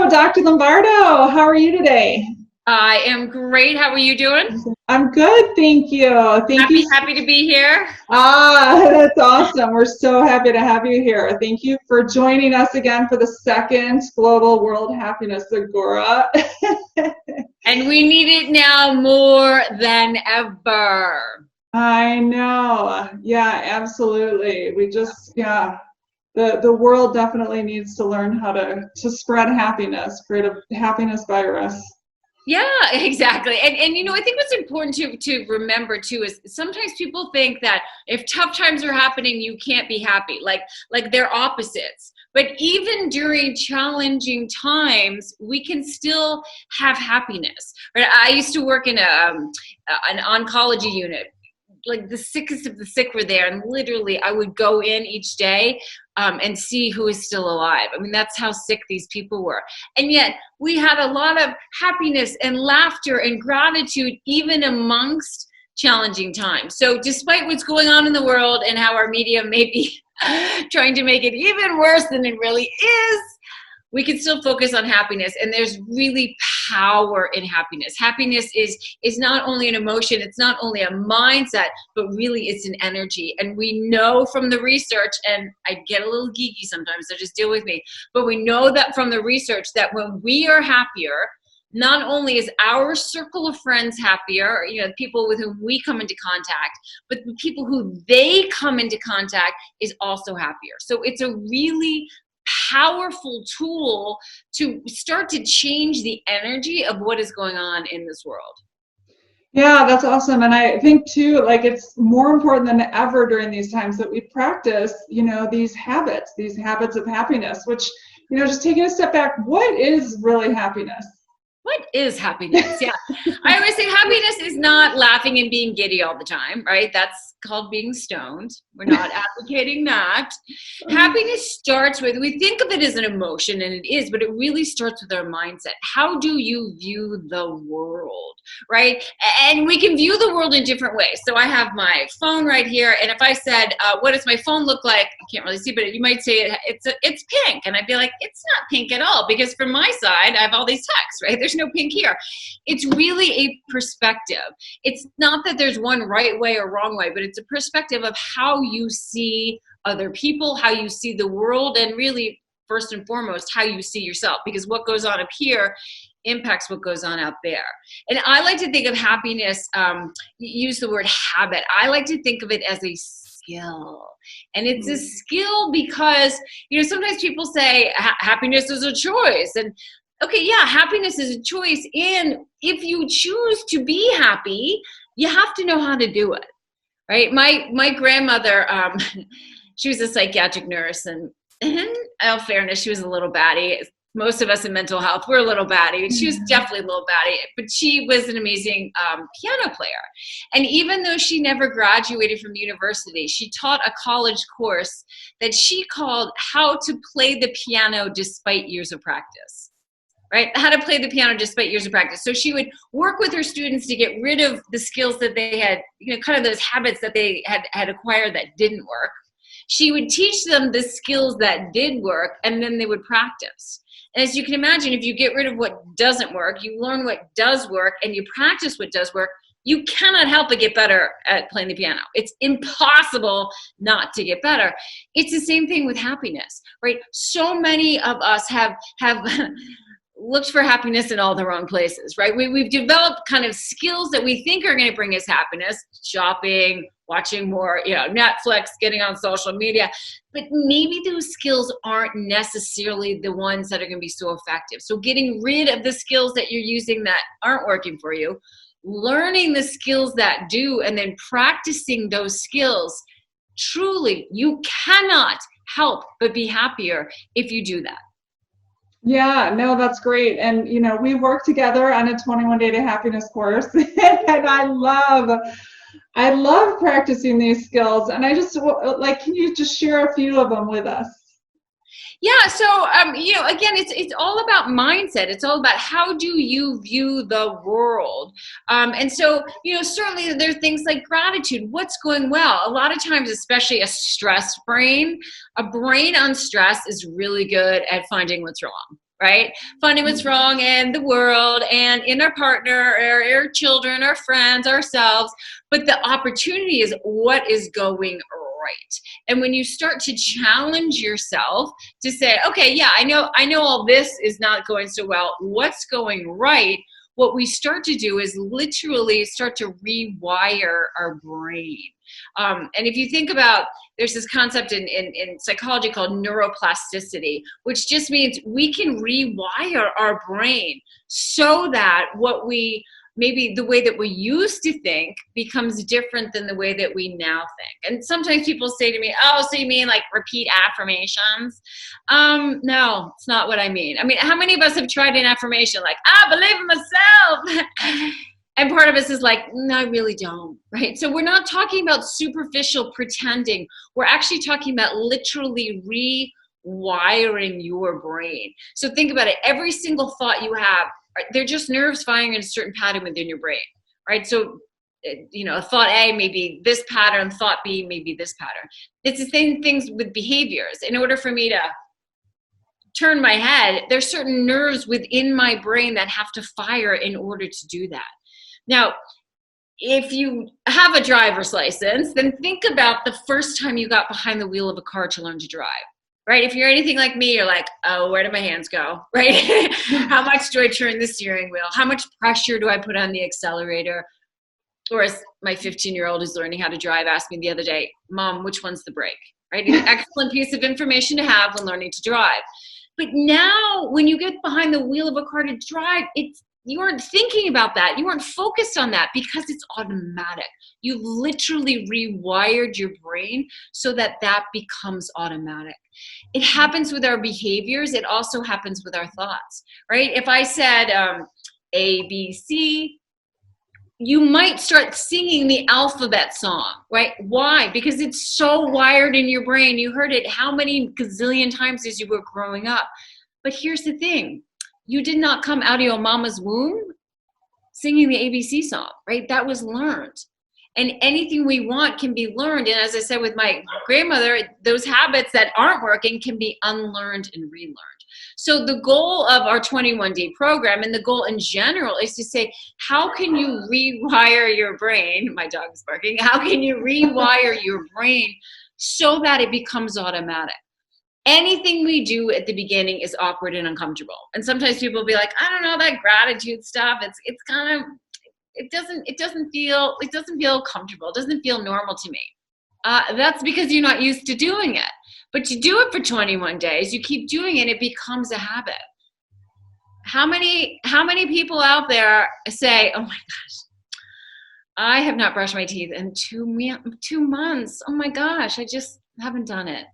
Hello, Dr. Lombardo. How are you today? I am great. How are you doing? I'm good, thank you. Thank you. Happy to be here. That's awesome. We're so happy to have you here. Thank you for joining us again for the second Global World Happiness Agora. And we need it now more than ever. I know. Yeah, absolutely. The world definitely needs to learn how to spread happiness, create a happiness virus. Yeah, exactly. And I think what's important to remember too is sometimes people think that if tough times are happening, you can't be happy. Like they're opposites. But even during challenging times, we can still have happiness. Right? I used to work in an oncology unit. Like the sickest of the sick were there, and literally I would go in each day and see who is still alive. I mean, that's how sick these people were. And yet we had a lot of happiness and laughter and gratitude even amongst challenging times. So despite what's going on in the world and how our media may be trying to make it even worse than it really is, we can still focus on happiness, and there's really power in happiness. Happiness is not only an emotion, it's not only a mindset, but really it's an energy. And we know from the research, and I get a little geeky sometimes, so just deal with me, but we know that from the research that when we are happier, not only is our circle of friends happier, people with whom we come into contact, but the people who they come into contact is also happier. So it's a really powerful tool to start to change the energy of what is going on in this world. Yeah, that's awesome. And I think too, like it's more important than ever during these times that we practice, these habits of happiness, which, just taking a step back, what is really happiness? What is happiness? Yeah. I always say happiness is not laughing and being giddy all the time, right? That's called being stoned. We're not advocating that. Happiness starts with, we think of it as an emotion, and it is, but it really starts with our mindset. How do you view the world, right? And we can view the world in different ways. So I have my phone right here, and if I said, what does my phone look like? I can't really see, but you might say it's pink. And I'd be like, it's not pink at all, because from my side, I have all these texts, right? There's no pink here. It's really a perspective. It's not that there's one right way or wrong way, but it's a perspective of how you see other people, how you see the world, and really, first and foremost, how you see yourself, because what goes on up here impacts what goes on out there. And I like to think of happiness, use the word habit. I like to think of it as a skill. And it's a skill because, sometimes people say happiness is a choice. And okay, yeah, happiness is a choice. And if you choose to be happy, you have to know how to do it, right? My grandmother, she was a psychiatric nurse, and in all fairness, she was a little batty. Most of us in mental health, we're a little batty. She was definitely a little batty, but she was an amazing piano player. And even though she never graduated from university, she taught a college course that she called How to Play the Piano Despite Years of Practice. Right? How to play the piano despite years of practice. So she would work with her students to get rid of the skills that they had, kind of those habits that they had acquired that didn't work. She would teach them the skills that did work, and then they would practice. And as you can imagine, if you get rid of what doesn't work, you learn what does work, and you practice what does work, you cannot help but get better at playing the piano. It's impossible not to get better. It's the same thing with happiness, right? So many of us have looked for happiness in all the wrong places, right? We've developed kind of skills that we think are going to bring us happiness: shopping, watching more, Netflix, getting on social media. But maybe those skills aren't necessarily the ones that are going to be so effective. So getting rid of the skills that you're using that aren't working for you, learning the skills that do, and then practicing those skills, truly, you cannot help but be happier if you do that. Yeah, no, that's great. And, we work together on a 21 Day to Happiness course, and I love practicing these skills. And I just can you just share a few of them with us? Yeah. So, again, it's all about mindset. It's all about how do you view the world. And so, certainly there are things like gratitude. What's going well? A lot of times, especially a brain on stress is really good at finding what's wrong. right? Finding what's wrong in the world and in our partner, our children, our friends, ourselves. But the opportunity is what is going right. And when you start to challenge yourself to say, okay, yeah, I know all this is not going so well. What's going right? What we start to do is literally start to rewire our brain. And if you think about, there's this concept in psychology called neuroplasticity, which just means we can rewire our brain so that maybe the way that we used to think becomes different than the way that we now think. And sometimes people say to me, oh, so you mean like repeat affirmations? No, it's not what I mean. I mean, how many of us have tried an affirmation like, I believe in myself? And part of us is like, no, I really don't, right? So we're not talking about superficial pretending. We're actually talking about literally rewiring your brain. So think about it. Every single thought you have, they're just nerves firing in a certain pattern within your brain, right? So, thought A may be this pattern, thought B may be this pattern. It's the same things with behaviors. In order for me to turn my head, there's certain nerves within my brain that have to fire in order to do that. Now, if you have a driver's license, then think about the first time you got behind the wheel of a car to learn to drive. Right? If you're anything like me, you're like, oh, where do my hands go? Right? How much do I turn the steering wheel? How much pressure do I put on the accelerator? Or as my 15-year-old who's learning how to drive asked me the other day, Mom, which one's the brake? Right? An excellent piece of information to have when learning to drive. But now when you get behind the wheel of a car to drive, you aren't thinking about that. You aren't focused on that because it's automatic. You've literally rewired your brain so that becomes automatic. It happens with our behaviors. It also happens with our thoughts, right? If I said A, B, C, you might start singing the alphabet song, right? Why? Because it's so wired in your brain. You heard it how many gazillion times as you were growing up. But here's the thing. You did not come out of your mama's womb singing the ABC song, right? That was learned. And anything we want can be learned. And as I said with my grandmother, those habits that aren't working can be unlearned and relearned. So the goal of our 21-day program and the goal in general is to say, how can you rewire your brain? My dog is barking. How can you rewire your brain so that it becomes automatic? Anything we do at the beginning is awkward and uncomfortable. And sometimes people will be like, I don't know, that gratitude stuff, it's kind of, it doesn't feel comfortable. It doesn't feel normal to me. That's because you're not used to doing it. But you do it for 21 days, you keep doing it, it becomes a habit. How many people out there say, oh my gosh, I have not brushed my teeth in 2 months. Oh my gosh, I just haven't done it.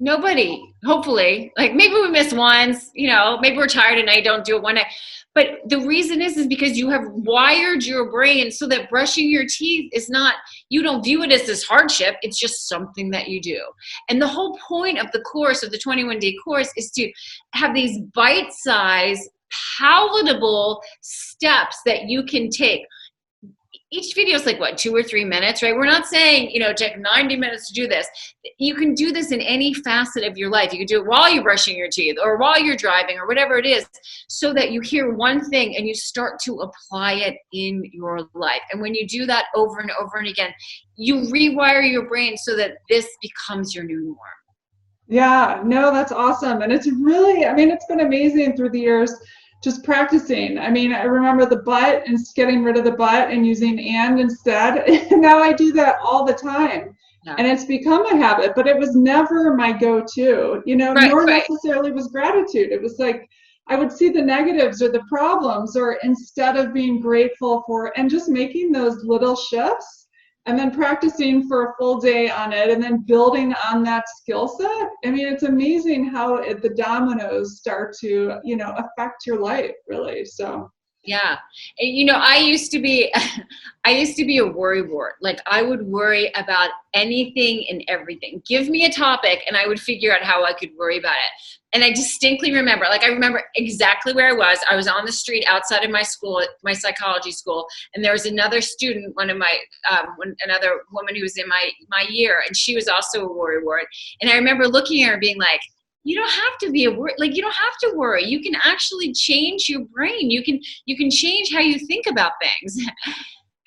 Nobody, hopefully. Like maybe we miss once, maybe we're tired and I don't do it one day. But the reason is because you have wired your brain so that brushing your teeth is not, you don't view it as this hardship. It's just something that you do. And the whole point of the course, of the 21-day course, is to have these bite-sized, palatable steps that you can take. Each video is like, 2 or 3 minutes, right? We're not saying, take 90 minutes to do this. You can do this in any facet of your life. You can do it while you're brushing your teeth or while you're driving or whatever it is, so that you hear one thing and you start to apply it in your life. And when you do that over and over and again, you rewire your brain so that this becomes your new norm. Yeah, no, that's awesome. And it's really, it's been amazing through the years. Just practicing. I remember the but and getting rid of the but and using and instead. And now I do that all the time. Yeah. And it's become a habit, but it was never my go-to, nor necessarily was gratitude. It was like I would see the negatives or the problems, or instead of being grateful for, and just making those little shifts and then practicing for a full day on it and then building on that skill set. It's amazing how the dominoes start to, affect your life, really. So. Yeah. And, I used to be a worrywart. Like I would worry about anything and everything. Give me a topic and I would figure out how I could worry about it. And I distinctly remember, I remember exactly where I was. I was on the street outside of my school, my psychology school. And there was another student, another woman who was in my year, and she was also a worrywart. And I remember looking at her being like, you don't have to be you don't have to worry. You can actually change your brain. You can change how you think about things.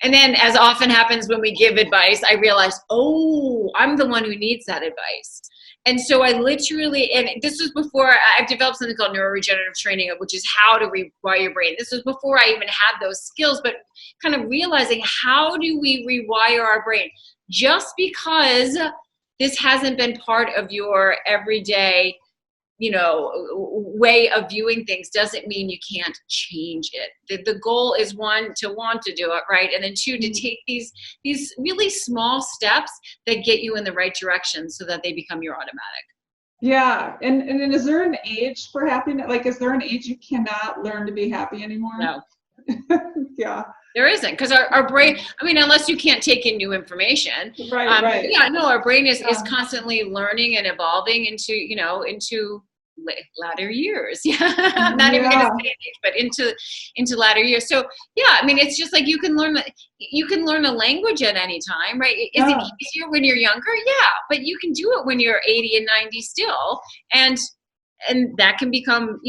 And then, as often happens when we give advice, I realized, oh, I'm the one who needs that advice. And so I literally, and this was before I've developed something called neuroregenerative training, which is how to rewire your brain. This was before I even had those skills, but kind of realizing, how do we rewire our brain? Just because this hasn't been part of your everyday, way of viewing things doesn't mean you can't change it. The goal is, one, to want to do it, right? And then two, to take these really small steps that get you in the right direction so that they become your automatic. Yeah. And is there an age for happiness? Like, is there an age you cannot learn to be happy anymore? No. Yeah. There isn't, because our brain, unless you can't take in new information. Right. Yeah, no, our brain is constantly learning and evolving into latter years. Yeah, I'm not even going to say age, but into latter years. So yeah, it's just like you can learn a language at any time, right? Is it easier when you're younger? Yeah, but you can do it when you're 80 and 90 still, and that can become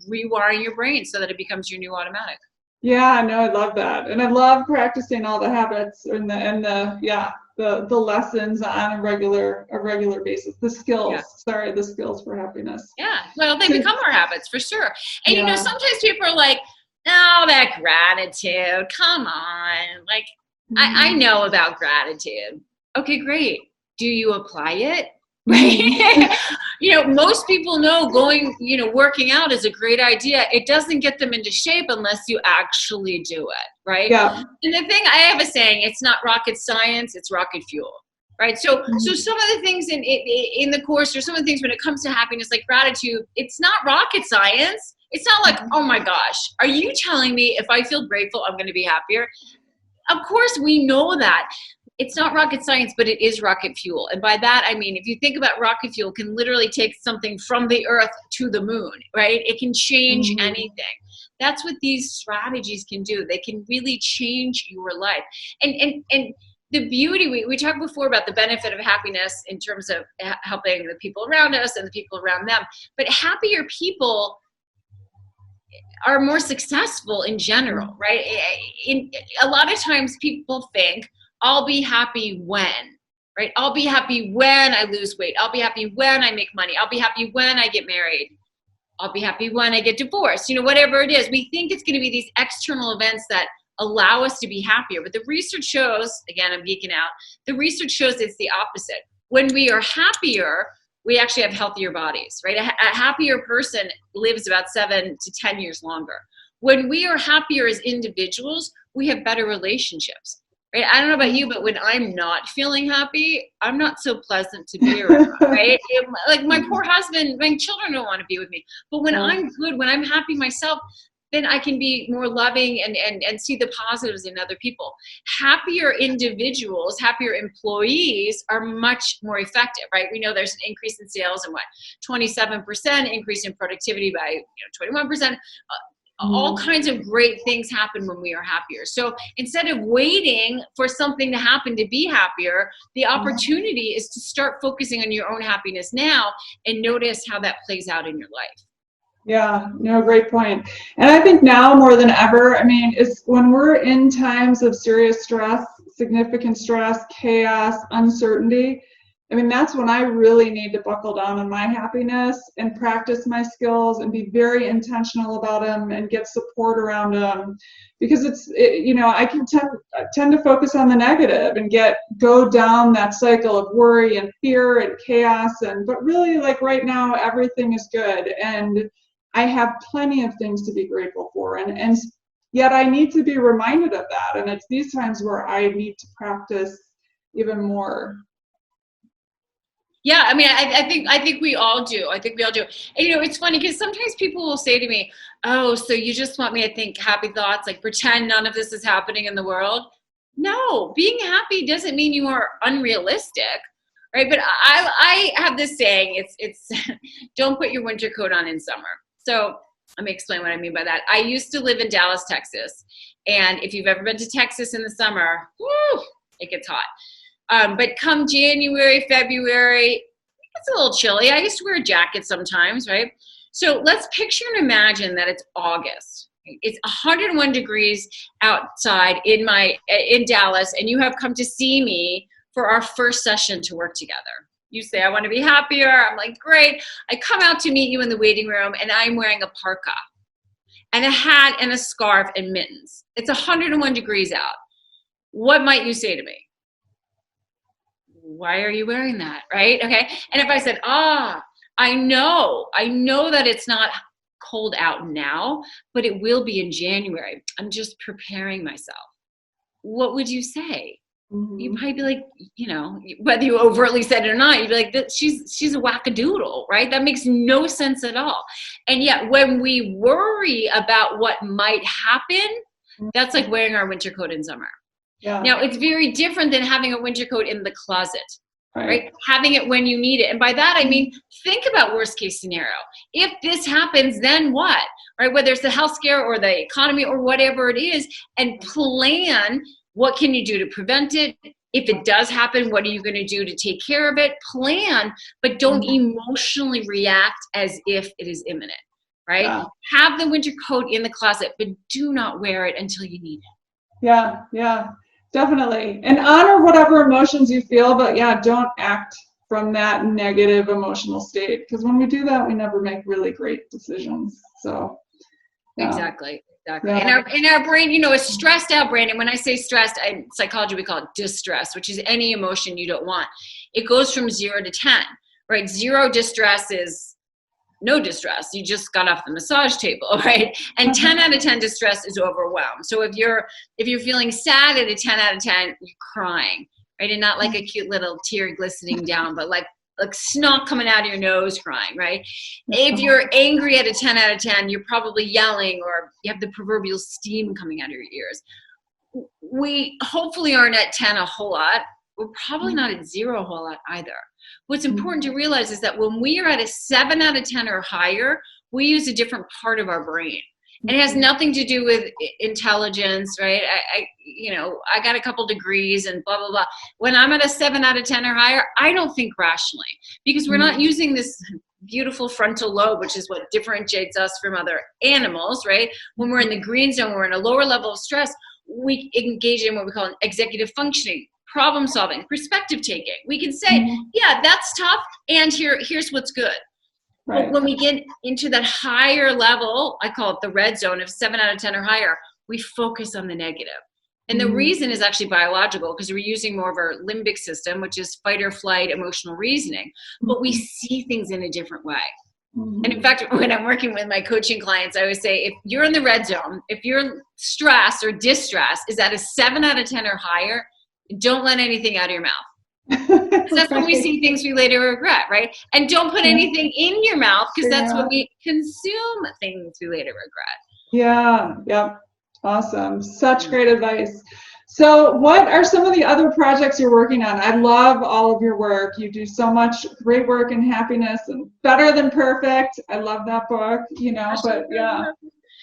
rewiring your brain so that it becomes your new automatic. Yeah, no, I love that. And I love practicing all the habits and the lessons on a regular basis. The skills, the skills for happiness. Yeah, well, they become our habits for sure. And sometimes people are like, oh, that gratitude, come on. Like, I know about gratitude. Okay, great. Do you apply it? Right? Most people know working out is a great idea. It doesn't get them into shape unless you actually do it, right? Yeah. And the thing, I have a saying, it's not rocket science, it's rocket fuel, right? So some of the things in the course, or some of the things when it comes to happiness, like gratitude, it's not rocket science. It's not like, oh my gosh, are you telling me if I feel grateful, I'm going to be happier? Of course, we know that. It's not rocket science, but it is rocket fuel. And by that, I mean, if you think about rocket fuel, can literally take something from the earth to the moon, right? It can change anything. That's what these strategies can do. They can really change your life. And the beauty, we talked before about the benefit of happiness in terms of helping the people around us and the people around them. But happier people are more successful in general, right? A lot of times people think, I'll be happy when, right? I'll be happy when I lose weight. I'll be happy when I make money. I'll be happy when I get married. I'll be happy when I get divorced. Whatever it is, we think it's going to be these external events that allow us to be happier. But the research shows, again, I'm geeking out, the research shows it's the opposite. When we are happier, we actually have healthier bodies, right? A happier person lives about 7 to 10 years longer. When we are happier as individuals, we have better relationships. Right? I don't know about you, but when I'm not feeling happy, I'm not so pleasant to be around, right? Like my poor husband, my children don't want to be with me. But when I'm good, when I'm happy myself, then I can be more loving and see the positives in other people. Happier individuals, happier employees are much more effective, right? We know there's an increase in sales and 27% increase in productivity by 21%. All kinds of great things happen when we are happier. So instead of waiting for something to happen to be happier, the opportunity is to start focusing on your own happiness now and notice how that plays out in your life. Yeah, great point. And I think now more than ever, is when we're in times of serious stress, significant stress, chaos, uncertainty, that's when I really need to buckle down on my happiness and practice my skills and be very intentional about them and get support around them, because I can tend to focus on the negative and go down that cycle of worry and fear and chaos. But really, like right now, everything is good and I have plenty of things to be grateful for. And yet I need to be reminded of that. And it's these times where I need to practice even more. Yeah, I think we all do. And it's funny because sometimes people will say to me, oh, so you just want me to think happy thoughts, like pretend none of this is happening in the world? No, being happy doesn't mean you are unrealistic, right? But I have this saying, it's don't put your winter coat on in summer. So let me explain what I mean by that. I used to live in Dallas, Texas. And if you've ever been to Texas in the summer, it gets hot. But come January, February, it's a little chilly. I used to wear a jacket sometimes, right? So let's picture and imagine that it's August. It's 101 degrees outside in Dallas, and you have come to see me for our first session to work together. You say, I want to be happier. I'm like, great. I come out to meet you in the waiting room, and I'm wearing a parka and a hat and a scarf and mittens. It's 101 degrees out. What might you say to me? Why are you wearing that, right? Okay. And if I said, I know that it's not cold out now, but it will be in January. I'm just preparing myself. What would you say? Mm-hmm. You might be like, whether you overtly said it or not, you'd be like, she's a wackadoodle, right? That makes no sense at all. And yet when we worry about what might happen, that's like wearing our winter coat in summer. Yeah. Now, it's very different than having a winter coat in the closet, right? Having it when you need it. And by that, I mean, think about worst case scenario. If this happens, then what, right? Whether it's the health scare or the economy or whatever it is, and plan, what can you do to prevent it? If it does happen, what are you going to do to take care of it? Plan, but don't emotionally react as if it is imminent, right? Yeah. Have the winter coat in the closet, but do not wear it until you need it. Yeah. Definitely. And honor whatever emotions you feel, but don't act from that negative emotional state. Because when we do that, we never make really great decisions. So Exactly. Yeah. And our brain, is stressed out brain. And when I say stressed, in psychology, we call it distress, which is any emotion you don't want. It goes from 0 to 10, right? 0 distress is no distress. You just got off the massage table, right? And 10 out of 10 distress is overwhelmed. So if you're feeling sad at a 10 out of 10, you're crying, right? And not like a cute little tear glistening down, but like snot coming out of your nose crying, right? If you're angry at a 10 out of 10, you're probably yelling, or you have the proverbial steam coming out of your ears. We hopefully aren't at 10 a whole lot. We're probably not at 0 a whole lot either. What's important to realize is that when we are at a 7 out of 10 or higher, we use a different part of our brain. And it has nothing to do with intelligence, right? I got a couple degrees and blah, blah, blah. When I'm at a 7 out of 10 or higher, I don't think rationally, because we're not using this beautiful frontal lobe, which is what differentiates us from other animals, right? When we're in the green zone, we're in a lower level of stress, we engage in what we call executive functioning, problem solving, perspective taking. We can say, that's tough, and here's what's good. Right. But when we get into that higher level, I call it the red zone of 7 out of 10 or higher, we focus on the negative. And the reason is actually biological, because we're using more of our limbic system, which is fight or flight, emotional reasoning, but we see things in a different way. And in fact, when I'm working with my coaching clients, I always say, if you're in the red zone, if your stress or distress is at a 7 out of 10 or higher, don't let anything out of your mouth. That's when we see things we later regret, right? And don't put anything in your mouth, because that's when we consume things we later regret. Yeah. Awesome. Such great advice. So what are some of the other projects you're working on? I love all of your work. You do so much great work in happiness and Better Than Perfect. I love that book, but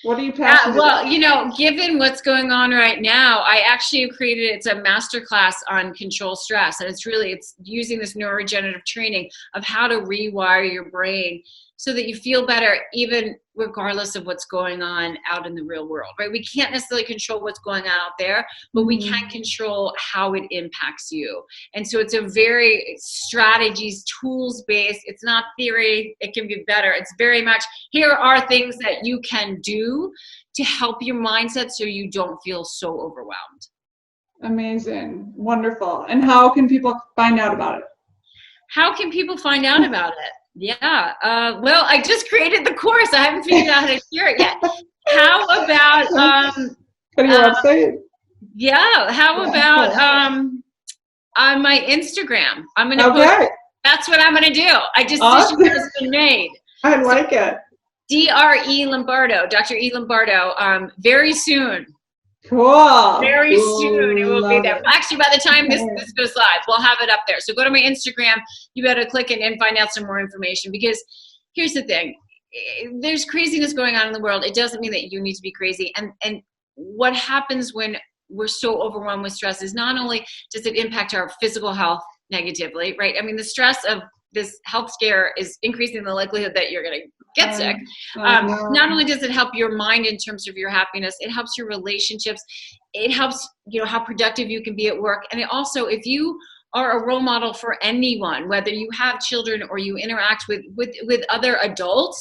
what are you passionate about? Given what's going on right now, I actually created, it's a masterclass on control stress. And it's using this neuroregenerative training of how to rewire your brain so that you feel better, even regardless of what's going on out in the real world, right? We can't necessarily control what's going on out there, but we can control how it impacts you. And so it's a very strategies, tools-based. It's not theory. It can be better. It's very much, here are things that you can do to help your mindset so you don't feel so overwhelmed. Amazing. Wonderful. And how can people find out about it? How can people find out about it? Yeah. Well, I just created the course. I haven't figured out how to share it yet. How about go to your website? Yeah. How about on my Instagram? I'm gonna post. That's what I'm gonna do. Decision has been made. I like it. Dr. Lombardo, Dr. E. Lombardo. Very soon. Cool. Very soon it will be there. Well, actually, by the time this goes live, we'll have it up there. So go to my Instagram. You better click it and find out some more information, because here's the thing. There's craziness going on in the world. It doesn't mean that you need to be crazy. And what happens when we're so overwhelmed with stress is not only does it impact our physical health negatively, right? I mean, the stress of this health scare is increasing the likelihood that you're going to get sick. No. Not only does it help your mind in terms of your happiness, it helps your relationships. It helps, how productive you can be at work. And it also, if you are a role model for anyone, whether you have children or you interact with other adults,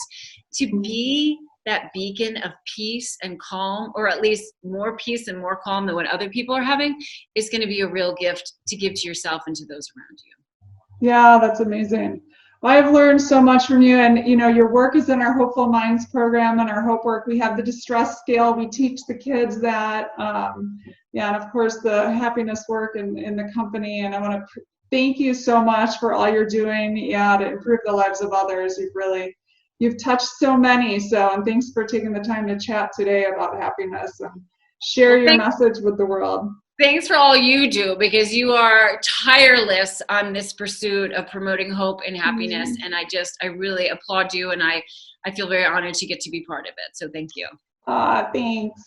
to be that beacon of peace and calm, or at least more peace and more calm than what other people are having, is going to be a real gift to give to yourself and to those around you. Yeah, that's amazing. Well, I've learned so much from you, and your work is in our Hopeful Minds program and our Hope work. We have the distress scale. We teach the kids that, and of course the happiness work in the company. And I want to thank you so much for all you're doing, to improve the lives of others. You've touched so many. And thanks for taking the time to chat today about happiness and share your message with the world. Thanks for all you do, because you are tireless on this pursuit of promoting hope and happiness. And I really applaud you, and I feel very honored to get to be part of it. So thank you. Thanks.